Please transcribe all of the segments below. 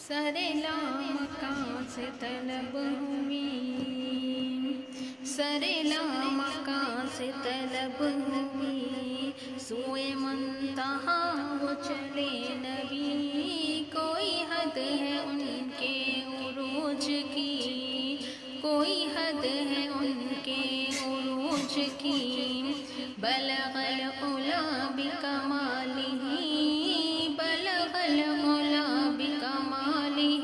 سرے لامکاں سے طلب ہوئی، سرے لامکاں سے طلب ہوئی، سوئے منتہا وہ چلے نبی، کوئی حد ہے ان کے عروج کی، کوئی حد ہے ان کے عروج کی، بلغ العلا بکمالہ، بلغ العلا بکمالہ،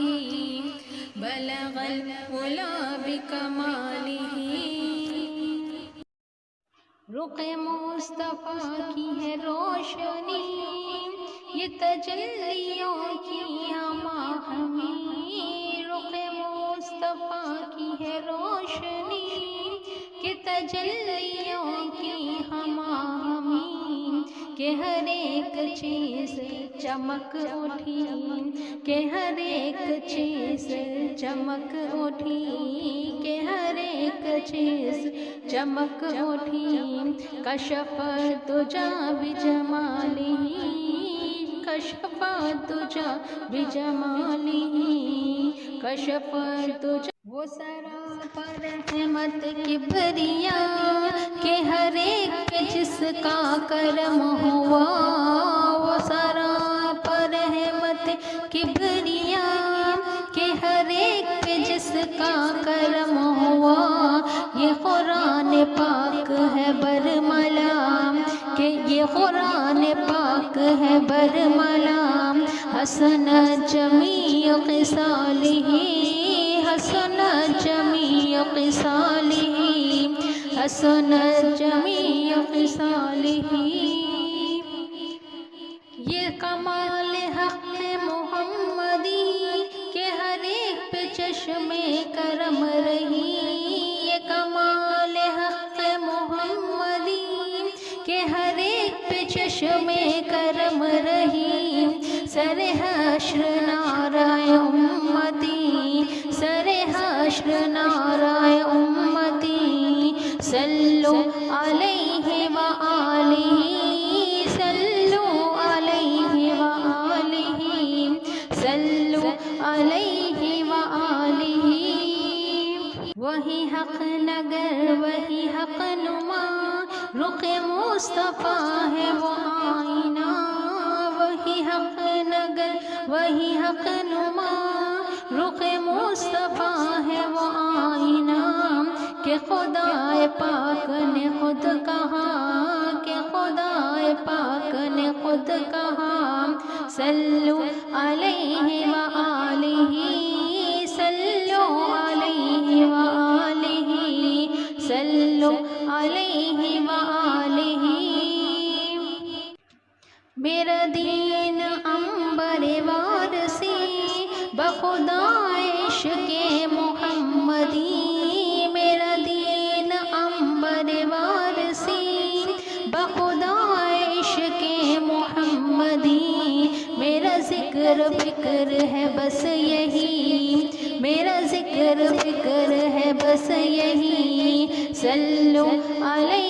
بلغ العلا بکمالہ۔ رخ مصطفیٰ کی ہے روشنی، یہ تجلیوں کی ہماہنگی، رخ مصطفیٰ کی ہے روشنی، کہ تجلیوں کی ہماہنگی، کہ ہر ایک چیز چمک اٹھی، کہ ہر ایک چیز چمک اٹھی، کہ ہر ایک چیز چمک اٹھی، کشف الدجیٰ بجمالہ، کشف الدجیٰ بجمالہ، کشف الدجیٰ۔ وہ سراپر رحمت کبریاء، کہ ہر ایک پہ جس کا کرم ہوا، وہ سراپر رحمت کبریاء، کہ ہر ایک پہ جس کا کرم ہوا، یہ قرآن پاک ہے برملا، کہ یہ قرآن پاک ہے برملا، حسنت جمیع خصالہ، حسنت جمیع خصالہ، حسنت جمیع خصالہ۔ یہ کمال حق محمدی، کہ ہر ایک پہ چشم کرم رہی، یہ کمال حق محمدی، کہ ہر ایک پہ چشم کرم رہی، سر حشر نعرہ امتی، سر حشر نعرہ امتی، صلو علیہ وآلہ، صلو علیہ وآلہ، صلو علیہ وآلہ۔ وہی حق نگر وہی حق نما، رخ مصطفیٰ ہے وہ آئینہ، وہی حق نگر وہی حق نما، رخ مصطفیٰ ہے وہ آئینہ، کہ خدا پاک نے خود کہا، کہ خدا پاک نے خود کہا، صلو علیہ وآلہ، صلو علیہ وآلہ، صلو علیہ وآلہ۔ میرا دین عنبر وارسی، بخدا عشق محمدی، میرا دین عنبر وارسی، بخدا عشق محمدی، میرا ذکر فکر ہے بس یہی، میرا ذکر فکر ہے بس یہی، صلو علیہ